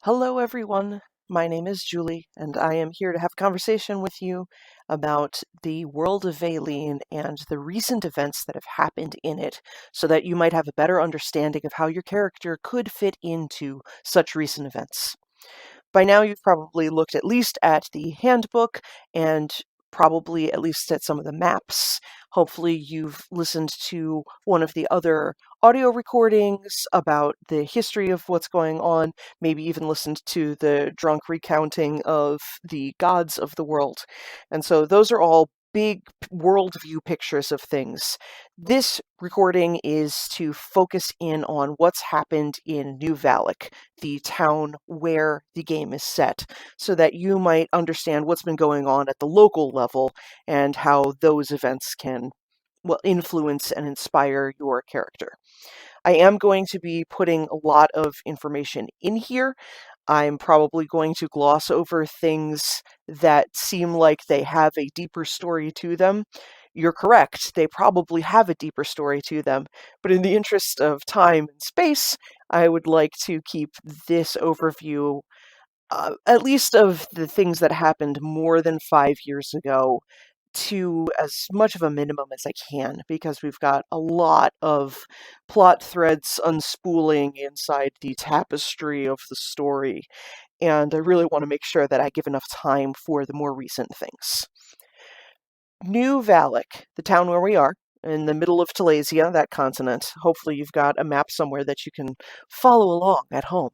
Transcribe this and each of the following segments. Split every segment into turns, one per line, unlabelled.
Hello, everyone. My name is Julie, and I am here to have a conversation with you about the world of Vaeleen and the recent events that have happened in it, so that you might have a better understanding of how your character could fit into such recent events. By now, you've probably looked at least at the handbook and probably at least at some of the maps. Hopefully, you've listened to one of the other audio recordings about the history of what's going on, maybe even listened to the drunk recounting of the gods of the world. And so, those are all big worldview pictures of things. This recording is to focus in on what's happened in New Valek, the town where the game is set, so that you might understand what's been going on at the local level and how those events can, well, influence and inspire your character. I am going to be putting a lot of information in here. I'm probably going to gloss over things that seem like they have a deeper story to them. You're correct, they probably have a deeper story to them, but in the interest of time and space, I would like to keep this overview, at least of the things that happened more than 5 years ago, to as much of a minimum as I can, because we've got a lot of plot threads unspooling inside the tapestry of the story, and I really want to make sure that I give enough time for the more recent things. New Valek, the town where we are, in the middle of Telesia, that continent. Hopefully you've got a map somewhere that you can follow along at home.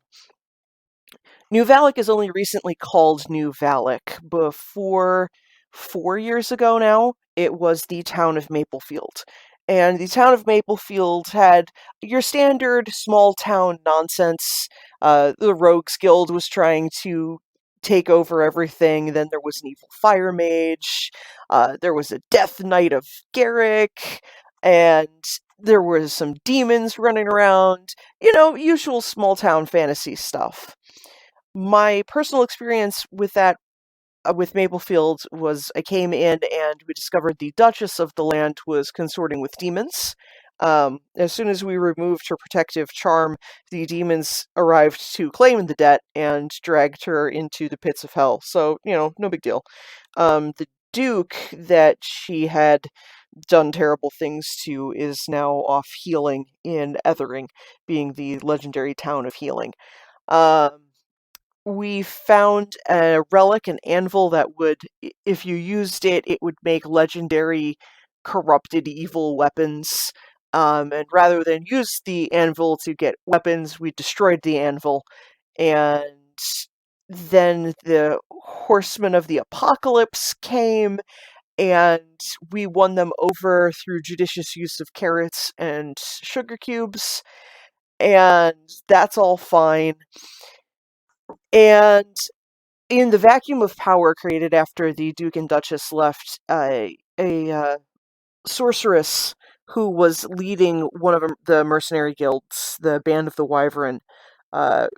New Valek is only recently called New Valek. Before 4 years ago now, it was the town of Maplefield. And the town of Maplefield had your standard small town nonsense. The Rogues Guild was trying to take over everything. Then there was an evil fire mage. There was a death knight of Garrick. And there was some demons running around. Usual small town fantasy stuff. My personal experience with that, with Maplefield, was I came in and we discovered the Duchess of the land was consorting with demons. As soon as we removed her protective charm, the demons arrived to claim the debt and dragged her into the pits of hell. So, no big deal. The Duke that she had done terrible things to is now off healing in Ethering, being the legendary town of healing. We found a relic, an anvil that would, if you used it, it would make legendary corrupted evil weapons. And rather than use the anvil to get weapons, we destroyed the anvil. And then the horsemen of the apocalypse came, and we won them over through judicious use of carrots and sugar cubes. And that's all fine. And in the vacuum of power created after the Duke and Duchess left, a sorceress who was leading one of the mercenary guilds, the Band of the Wyvern,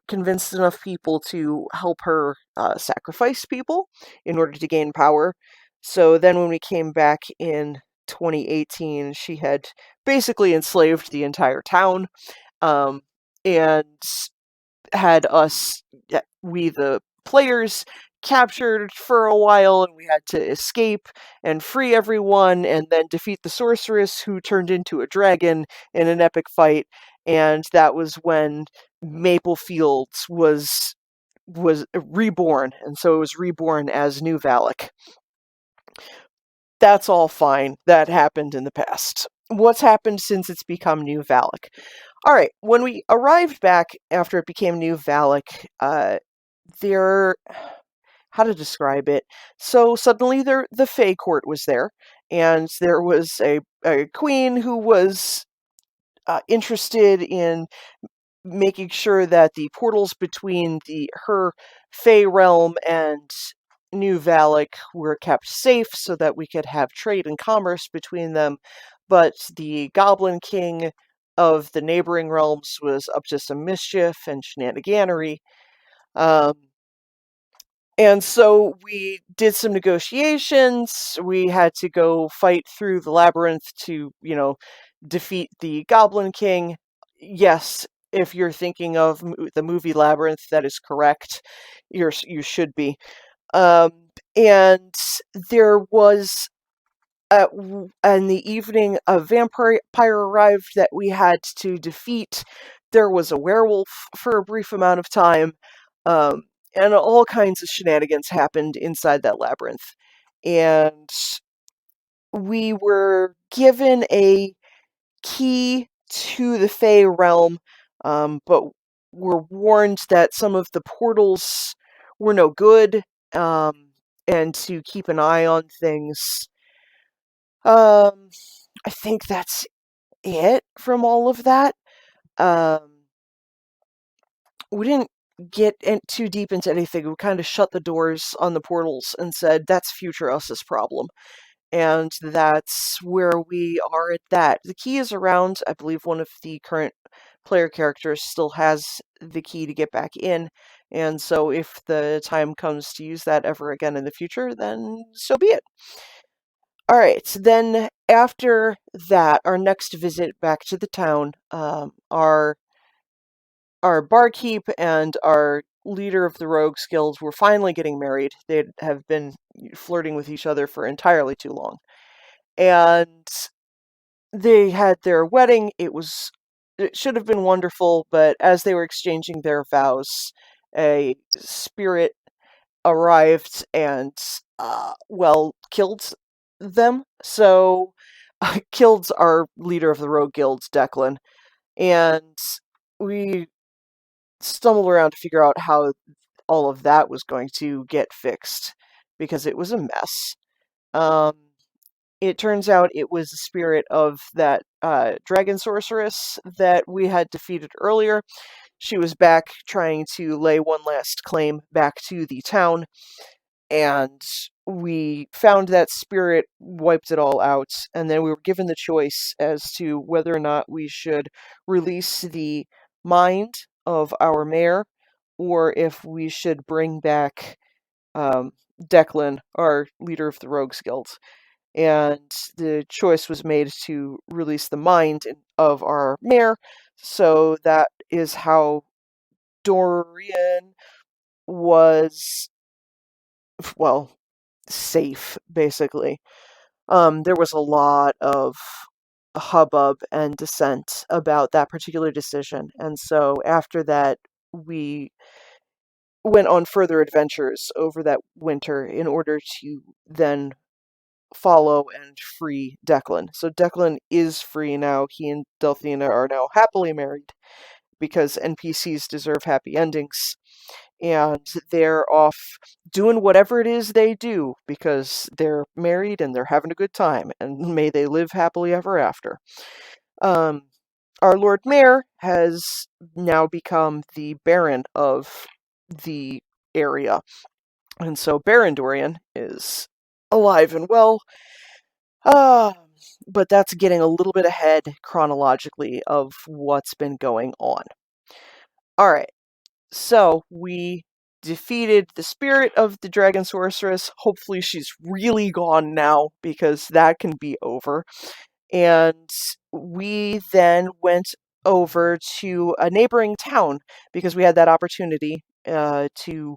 convinced enough people to help her sacrifice people in order to gain power. So then when we came back in 2018, she had basically enslaved the entire town, and had us, we the players, captured for a while, and we had to escape and free everyone and then defeat the sorceress, who turned into a dragon in an epic fight. And that was when Maple was reborn, and so it was reborn as New Valek. That's all fine. That happened in the past. What's happened since it's become New Valek? All right, when we arrived back after it became New Valek, there, how to describe it? So suddenly the Fae Court was there, and there was a queen who was interested in making sure that the portals between her Fae realm and New Valek were kept safe so that we could have trade and commerce between them. But the Goblin King of the neighboring realms was up to some mischief and shenaniganery. And so we did some negotiations. We had to go fight through the labyrinth to, defeat the Goblin King. Yes, if you're thinking of the movie Labyrinth, that is correct. You should be. Um, and there was in the evening, a vampire arrived that we had to defeat. There was a werewolf for a brief amount of time, um, and all kinds of shenanigans happened inside that labyrinth. And we were given a key to the Fey realm, but were warned that some of the portals were no good, and to keep an eye on things. I think that's it from all of that. Um, we didn't get too deep into anything. We kind of shut the doors on the portals and said, that's future us's problem. And that's where we are at that. The key is around. I believe one of the current player characters still has the key to get back in. And so if the time comes to use that ever again in the future, then so be it. All right, then after that, our next visit back to the town, our barkeep and our leader of the Rogues Guild were finally getting married. They have been flirting with each other for entirely too long. And they had their wedding. It should have been wonderful, but as they were exchanging their vows, a spirit arrived and, killed them. So, killed our leader of the Rogue Guild, Declan, and we stumbled around to figure out how all of that was going to get fixed, because it was a mess. Um, it turns out it was the spirit of that dragon sorceress that we had defeated earlier. She was back trying to lay one last claim back to the town, and we found that spirit, wiped it all out, and then we were given the choice as to whether or not we should release the mind of our mayor, or if we should bring back Declan, our leader of the Rogues Guild. And the choice was made to release the mind of our mayor, so that is how Dorian was, well, safe, basically. There was a lot of hubbub and dissent about that particular decision, and so after that, we went on further adventures over that winter in order to then follow and free Declan. So Declan is free now. He and Delphina are now happily married, because NPCs deserve happy endings. And they're off doing whatever it is they do, because they're married and they're having a good time, and may they live happily ever after. Our Lord Mayor has now become the Baron of the area, and so Baron Dorian is alive and well. But that's getting a little bit ahead chronologically of what's been going on. All right. So we defeated the spirit of the dragon sorceress. Hopefully she's really gone now, because that can be over. And we then went over to a neighboring town, because we had that opportunity to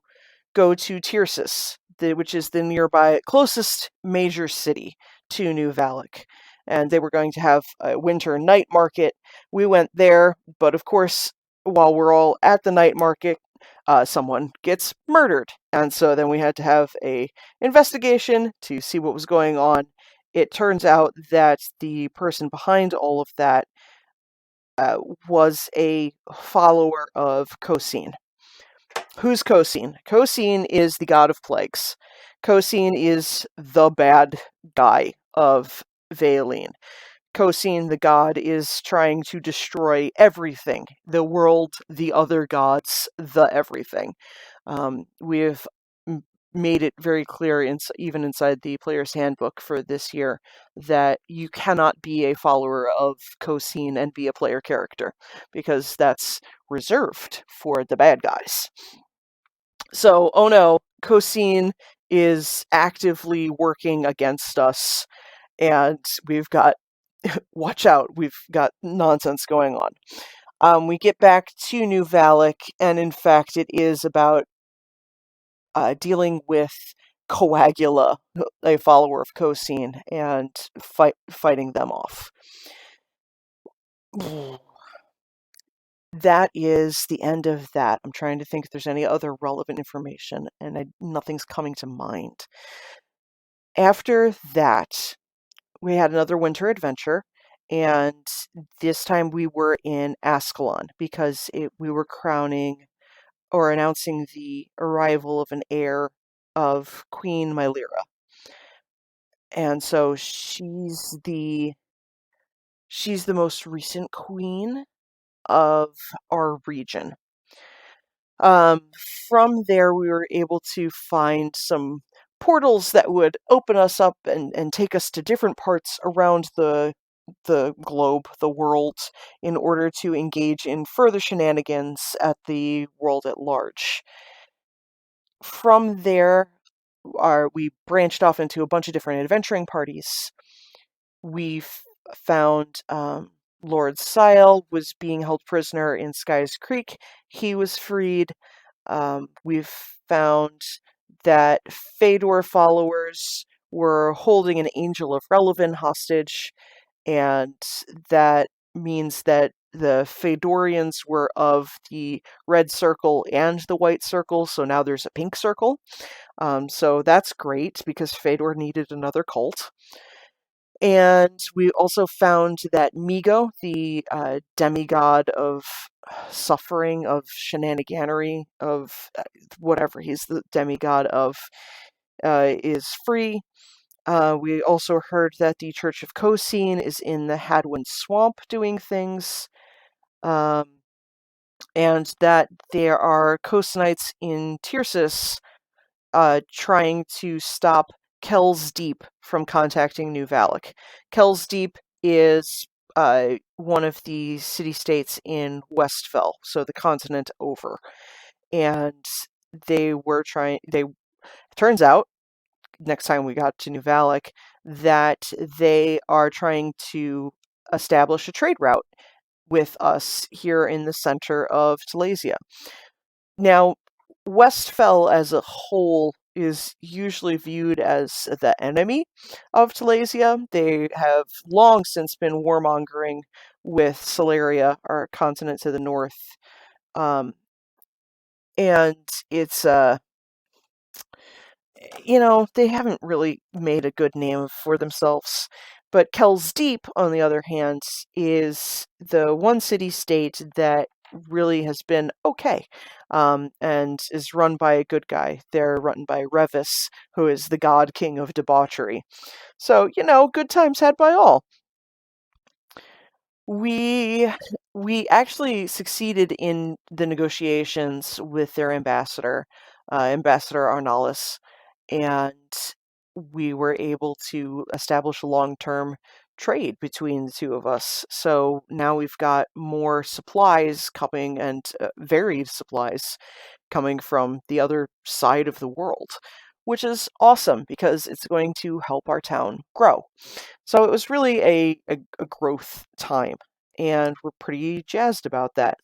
go to Tircis, which is the nearby closest major city to New Valek. And they were going to have a winter night market. We went there, but of course, while we're all at the night market, someone gets murdered. And so then we had to have a investigation to see what was going on. It turns out that the person behind all of that was a follower of Cosine. Who's Cosine? Cosine is the god of plagues. Cosine is the bad guy of Vaeleen. Cosine, the god, is trying to destroy everything. The world, the other gods, the everything. We have made it very clear, even inside the player's handbook for this year, that you cannot be a follower of Cosine and be a player character, because that's reserved for the bad guys. So, oh no, Cosine is actively working against us, and we've got, watch out, we've got nonsense going on. We get back to New Valek, and in fact, it is about dealing with Coagula, a follower of Cosine, and fighting them off. That is the end of that. I'm trying to think if there's any other relevant information, and nothing's coming to mind. After that, we had another winter adventure, and this time we were in Ascalon because we were crowning or announcing the arrival of an heir of Queen Mylera. And so she's the most recent queen of our region. Um, from there, we were able to find some portals that would open us up and take us to different parts around the globe, the world, in order to engage in further shenanigans at the world at large. From there, we branched off into a bunch of different adventuring parties. We found Lord Sile was being held prisoner in Sky's Creek. He was freed. We've found that Fedor followers were holding an Angel of Relevant hostage, and that means that the Fedorians were of the red circle and the white circle, so now there's a pink circle. So that's great because Fedor needed another cult. And we also found that Migo, the demigod of suffering, of shenaniganery, of whatever he's the demigod of, is free. We also heard that the Church of Cosine is in the Hadwin Swamp doing things, and that there are Cosinites in Tircis trying to stop Kells Deep from contacting New Valek. Kells Deep is one of the city-states in Westfell, so the continent over. And turns out, next time we got to New Valek, that they are trying to establish a trade route with us here in the center of Telesia. Now, Westfell as a whole is usually viewed as the enemy of Telesia. They have long since been warmongering with Celeria, our continent to the north. And it's, they haven't really made a good name for themselves. But Kells Deep, on the other hand, is the one city-state that really has been okay, and is run by a good guy. They're run by Revis, who is the god king of debauchery. So, good times had by all. We actually succeeded in the negotiations with their ambassador, Ambassador Arnalis, and we were able to establish a long-term trade between the two of us. So now we've got more supplies coming, and varied supplies coming from the other side of the world, which is awesome because it's going to help our town grow. So it was really a growth time, and we're pretty jazzed about that.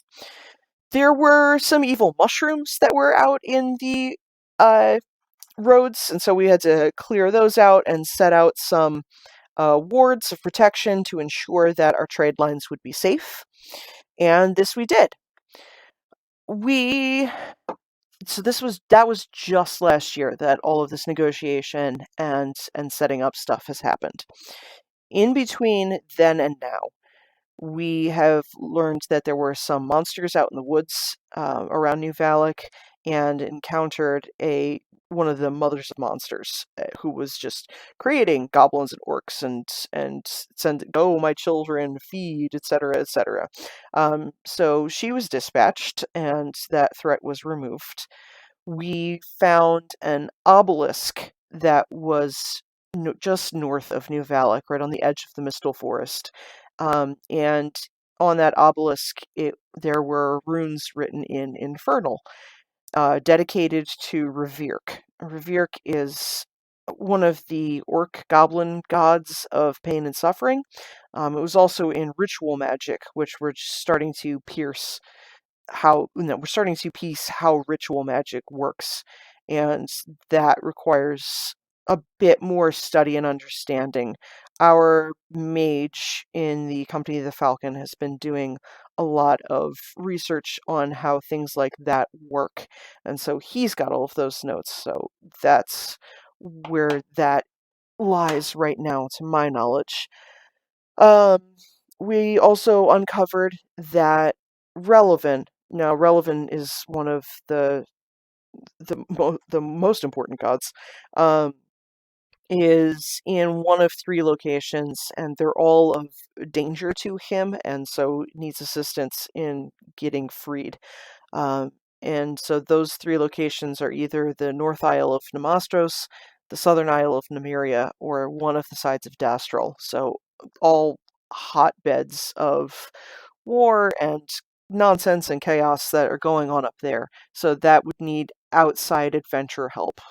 There were some evil mushrooms that were out in the roads, and so we had to clear those out and set out some wards of protection to ensure that our trade lines would be safe. And this we did. That was just last year that all of this negotiation and setting up stuff has happened. In between then and now, we have learned that there were some monsters out in the woods around New Valek, and encountered one of the mothers of monsters who was just creating goblins and orcs and send go my children feed, etc., etc. So she was dispatched, and that threat was removed. We found an obelisk that was just north of New Valek, right on the edge of the Mistal Forest. And on that obelisk, there were runes written in Infernal, dedicated to Revirk. Revirk is one of the orc goblin gods of pain and suffering. It was also in ritual magic, which we're starting to pierce we're starting to piece how ritual magic works, and that requires a bit more study and understanding. Our mage in the Company of the Falcon has been doing a lot of research on how things like that work, and so he's got all of those notes, so that's where that lies right now, to my knowledge. Um, we also uncovered that Relevant is one of the most important gods, um, is in one of three locations, and they're all of danger to him, and so needs assistance in getting freed. Um, and so those three locations are either the North Isle of Nemastros, the Southern Isle of Nymeria, or one of the sides of Dastrel. So all hotbeds of war and nonsense and chaos that are going on up there. So that would need outside adventure help,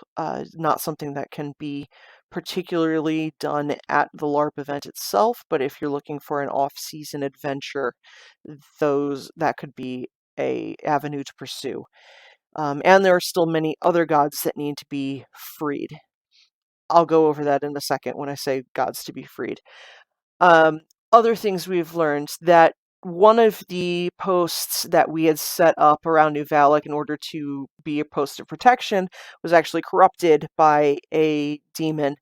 not something that can be particularly done at the LARP event itself, but if you're looking for an off-season adventure, that could be a avenue to pursue. And there are still many other gods that need to be freed. I'll go over that in a second when I say gods to be freed. Um, Other things we've learned, that one of the posts that we had set up around New Valek in order to be a post of protection was actually corrupted by a demon,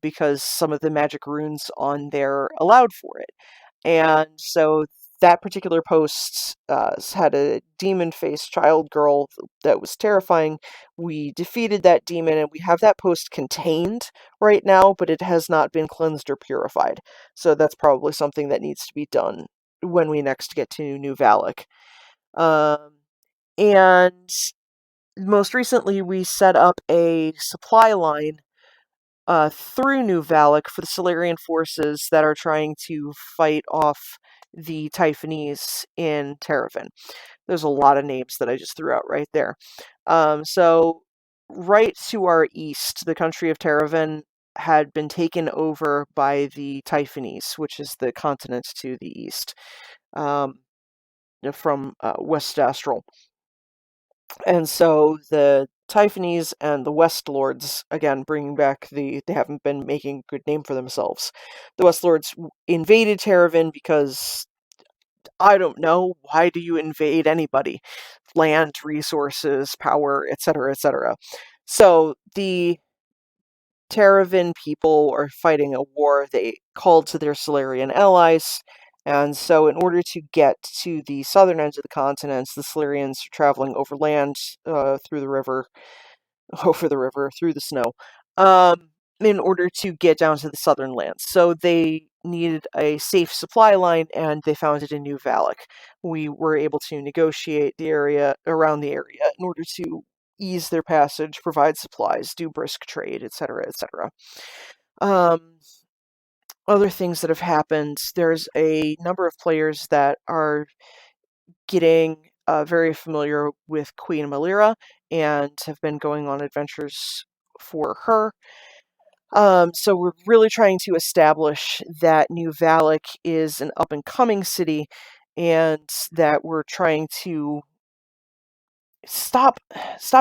because some of the magic runes on there allowed for it. And so that particular post had a demon-faced child girl that was terrifying. We defeated that demon, and we have that post contained right now, but it has not been cleansed or purified. So that's probably something that needs to be done when we next get to New Valek. And most recently, we set up a supply line through New Valek for the Solarian forces that are trying to fight off the Typhonese in Terravan. There's a lot of names that I just threw out right there. So right to our east, the country of Terravan had been taken over by the Typhonese, which is the continent to the east, from West Astral. And so the Typhonese and the West Lords, again, bringing back they haven't been making a good name for themselves. The West Lords invaded Terravan because, I don't know, why do you invade anybody? Land, resources, power, etc., etc. So the Terravan people are fighting a war. They called to their Solarian allies, and so in order to get to the southern end of the continent, the Solarians are traveling overland, through the river, over the river, through the snow, in order to get down to the southern lands. So they needed a safe supply line, and they found it in New Valek. We were able to negotiate the area around the area in order to ease their passage, provide supplies, do brisk trade, etc., etc. Um, Other things that have happened, there's a number of players that are getting very familiar with Queen Malira and have been going on adventures for her. So we're really trying to establish that New Valek is an up-and-coming city, and that we're trying to stop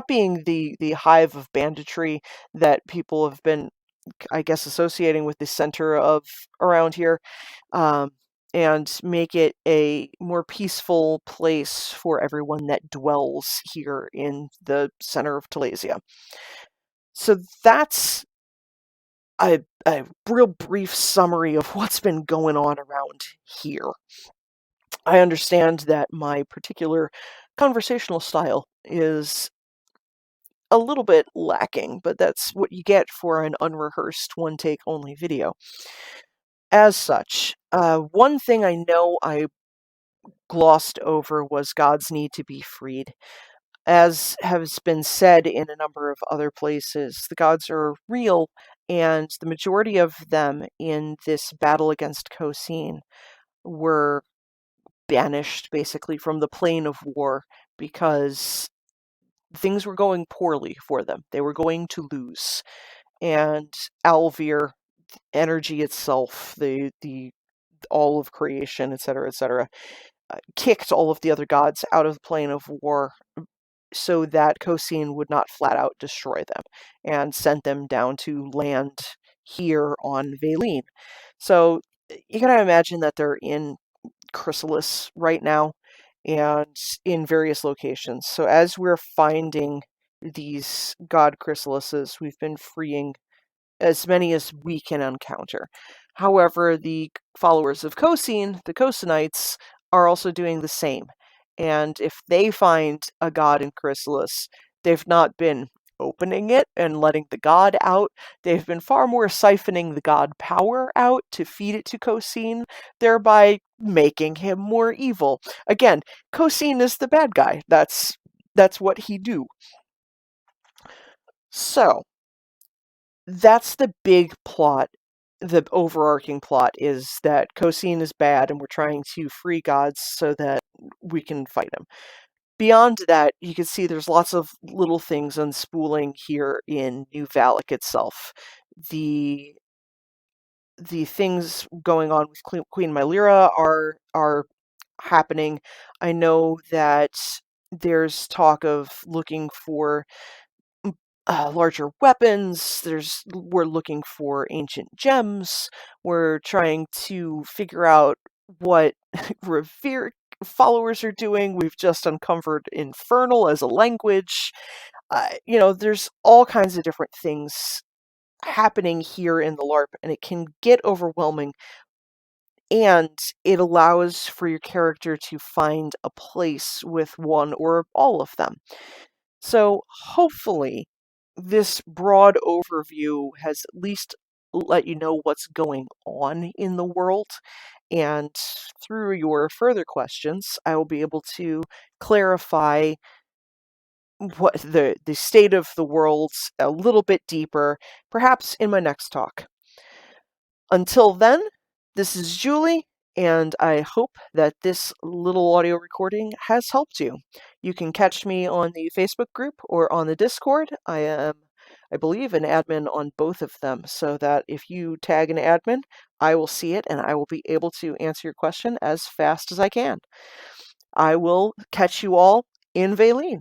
being the hive of banditry that people have been, I guess, associating with the center of around here, um, and make it a more peaceful place for everyone that dwells here in the center of Telesia. So that's a real brief summary of what's been going on around here. I understand that my particular conversational style is a little bit lacking, but that's what you get for an unrehearsed one-take only video. As such, one thing I know I glossed over was God's need to be freed. As has been said in a number of other places, the gods are real, and the majority of them in this battle against Kosine were banished, basically, from the plane of war because things were going poorly for them. They were going to lose. and Alvir, energy itself, the all of creation, etc., kicked all of the other gods out of the plane of war so that Cosine would not flat out destroy them, and sent them down to land here on Vaeleen. So you gotta imagine that they're in Chrysalis right now and in various locations. So as we're finding these god chrysalises, we've been freeing as many as we can encounter. However, the followers of Cosine, the Cosinites, are also doing the same. And if they find a god in Chrysalis, they've not been opening it and letting the god out. They've been far more siphoning the god power out to feed it to Cosine, thereby making him more evil. Again, Cosine is the bad guy. That's what he do. So, that's the big plot. The overarching plot is that Cosine is bad and we're trying to free gods so that we can fight him. Beyond that, you can see there's lots of little things unspooling here in New Valek itself. The things going on with Queen Mylera are happening. I know that there's talk of looking for larger weapons. We're looking for ancient gems. We're trying to figure out what Revere followers are doing. We've just uncovered Infernal as a language. There's all kinds of different things happening here in the LARP, and it can get overwhelming. And it allows for your character to find a place with one or all of them. So hopefully, this broad overview has at least let you know what's going on in the world. And through your further questions, I will be able to clarify what the state of the world a little bit deeper, perhaps in my next talk. Until then, this is Julie, and I hope that this little audio recording has helped you. You can catch me on the Facebook group or on the Discord. I am, I believe, an admin on both of them, so that if you tag an admin, I will see it and I will be able to answer your question as fast as I can. I will catch you all in Vaeleen.